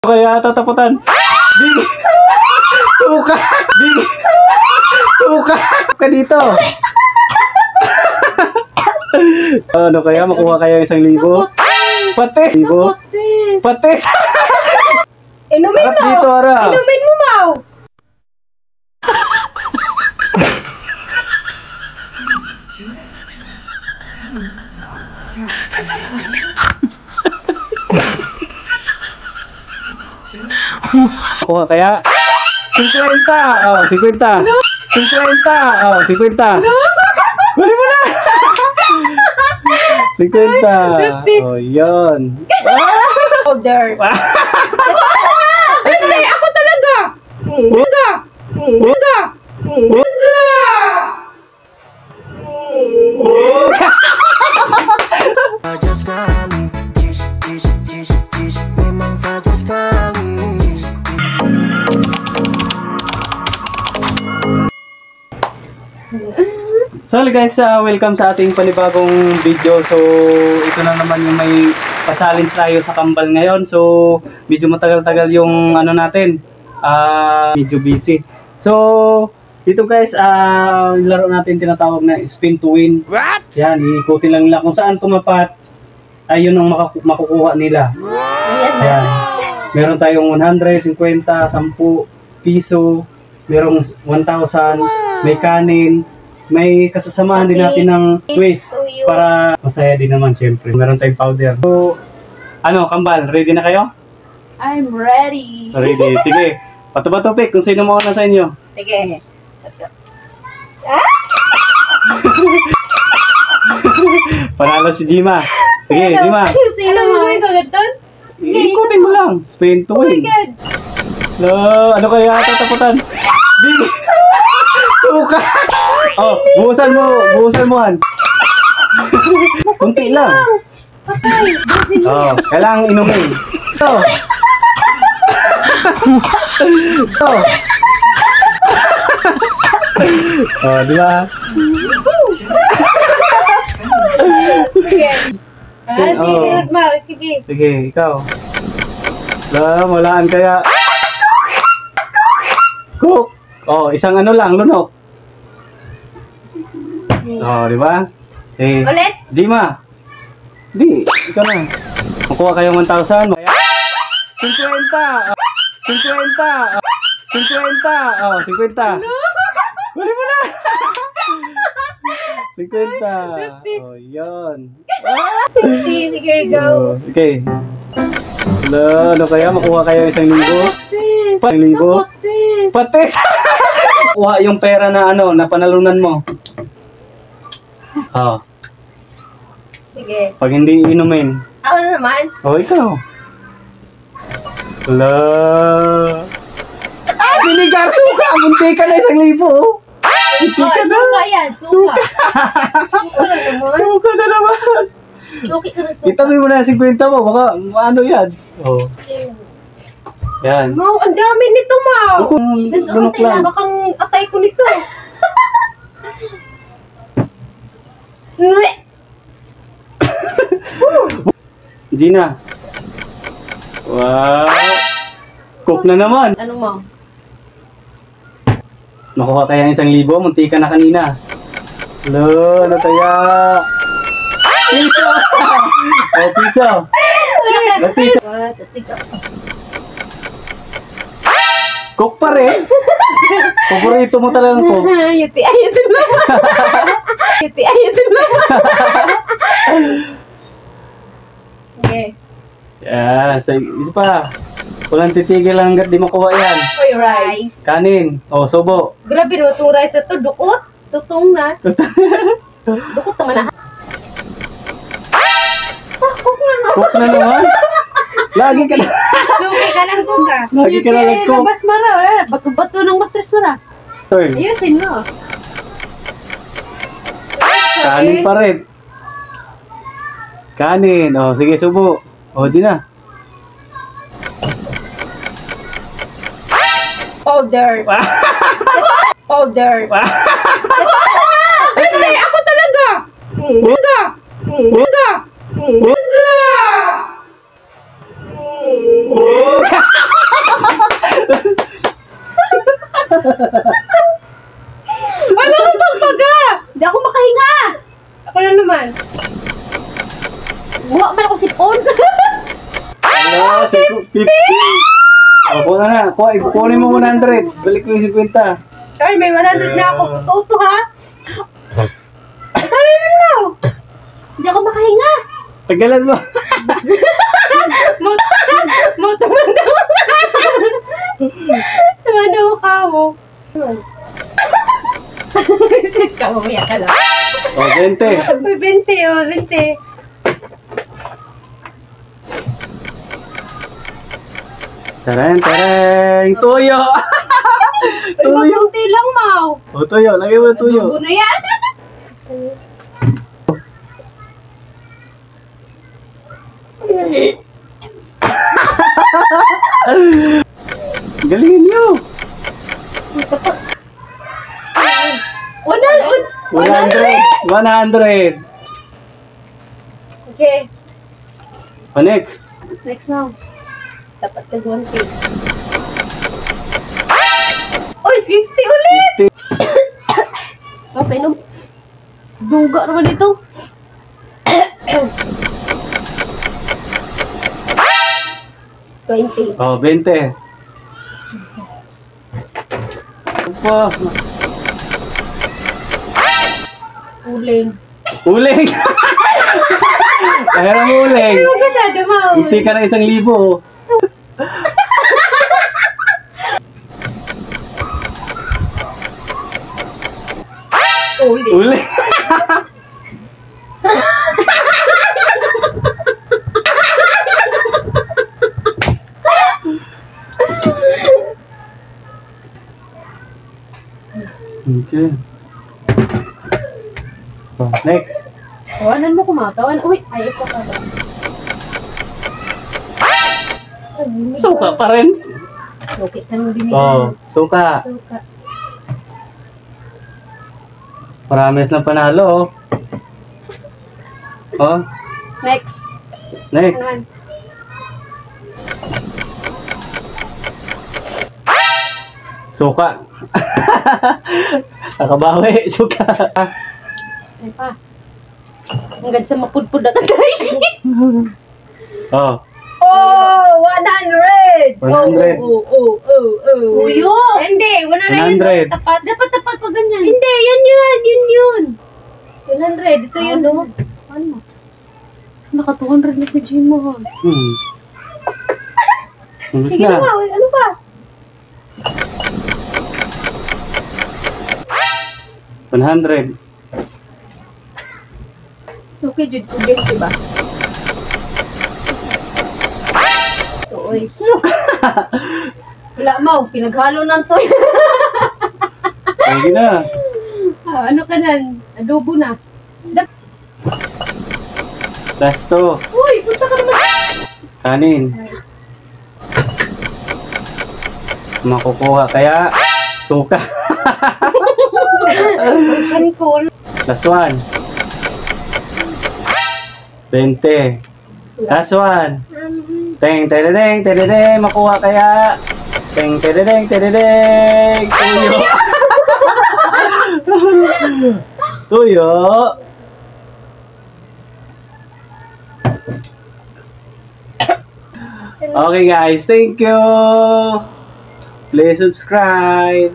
Kaya tataputan. Di. Suka. Di. Suka. Ka dito. Ano kaya makuha kaya 1,000? Patis. Patis. Inumin mo. Dito, Ara. Inumin mo, Mau. Kuha kaya 50. Oh, 50. 50. Oh, 50. Kunin mo na. 50. Oh, yun. Powder. Hindi, ako talaga. Saja sekali, memang saja sekali. So guys, welcome sa ating panibagong video. So ito na naman yung may pa-challenge tayo sa kambal ngayon. So medyo matagal-tagal yung ano natin, medyo busy. So dito guys, laro natin tinatawag na spin to win. What? Yan, iikutin lang nila kung saan tumapat, ayun ang makukuha nila. Yan. Meron tayong 100, 50, 10 piso, merong 1,000, may kanin, may kasasamahan din natin ng twist para masaya din naman syempre. Meron tayong powder. So, ano, kambal, ready na kayo? I'm ready. Ready. Sige, pato-bato pick kung sino mauna sa inyo. Sige. Panalo si Jima. Sige, Jima. Sino mo yung kagaton? Ikutin mo lang. Spin to Oh my win. God. No, ano kaya tataputan? Di. Suka. Oh, buhusan mo Han. Kunti lang. Patay. Oh, kailangang inumin. Ito. Ito. Oh, di ba? Sige. Sige, Oh. Ma. Sige. Sige, ikaw. Walaan kaya. Cook. Oh, isang ano lang, lunok. Oh, di ba? Eh, Ulit? Jima. Di, ikaw na. Makuha kayo 1,000. 50. 50. 50. Oh, 50. Bali mo na. 50. Oh, yun. Sige, go. Oh, okay. Ano kaya? Makuha kayo 1,000? 1,000? Patis! Kuha yung pera na ano, na panalunan mo. Oh, Sige. pag hindi inumin. Ako na naman. Oh, ikaw. Hala. Binigar suka! Munti ka na 1,000. Munti Oh, ka na. suka yan. Suka. Suka na naman. Suka na naman. Suki ka ng suka. Itabi mo na 50 mo. Baka ano yan. Oh. Yan. Mau, ang dami nito, Mau. Lunok Antay lang. na, bakang atay ko nito. Gina. Wow. Cook na naman. Ano mo? Nakuha kaya 1,000? Munti ka na kanina. Hello, ano kaya? Piso! Oh, piso. Piso. Cook pa rin. Paborito mo talaga ng cook. Yuti, ayun lang. Yuti, ayun lang. Okay. Yan, isa pa. Walang titigil hanggat di makuha yan. Uy, rice. Kanin. Oh, sobo. Grabe no, itong rice na to, dukot. Tutong na. Dukot naman na. Cook na naman. Lagi ka na. Suki ka ng kuka. Lagi ka na nag-cook. Labas mara, wala. Bato-bato ng matris mara. Turn. Ayusin mo. Kanin pa rin. Kanin. Oh, sige, subo. Oh, di na. Powder. Powder. Hindi, ako talaga. Talaga. 50! O, kuha na. Kukunin mo 100. Balik mo yung 50. Ay, may 100 na ako. Totoo to, ha? Tagalan mo! Hindi ako makahinga. Tagalan mo. Tumanda mo. Tumanda mo ka mo. Sit ka, mamaya ka lang. O, 20. May 20, oh, 20. Tareng! Tuyo! Ay, Tuyo! makunti lang, Mau. O, tuyo. Lagay mo yung tuyo. Adobo na yan. Galingin niyo. 100! Okay, O, next. next now. Dapat kag-1K. Uy, 50 ulit! 50. Okay, no. Duga naman ito. $20. O, 20. Opo. Uling. Uling! Kaya mo uling. Ay, huwag masyado, Mau. Hindi ka na 1,000. Uling. Uling! Okay. Oh, next. Tawanan mo kumatawan. Uy, ay, ito ka ba? Suka pa rin. Okay, tanong binigyan. Oh, suka. Suka. Promise na panalo. Oh, Next. next. Naman. Suka. Nakabawi, suka. Ay pa. Hanggang sa mapudpud na kagay. Oh, Oh, 100! 100. Oh. Uyo! Hindi, 100 100. tapat. Dapat tapat pag ganyan. Hindi, yun. 100, ito yun, no? Ano? Naka 200 na sa gym mo. Ubus Sige na. na, ano ba? $100. So, okay, Jude, kung ganyan, diba? So, oy. Wala, Mau, pinaghalo ng toy. Sige na. Ano ka nan? Adobo na. Last to. Uy, punta ka naman. Kanin. Makukuha kaya suka. Function cool. Last one. 20. Last one. Teng, tededeng, tededeng. Makuha kaya. Teng, tededeng, tededeng. Tuyo. Tuyo. Okay guys, thank you. Please subscribe.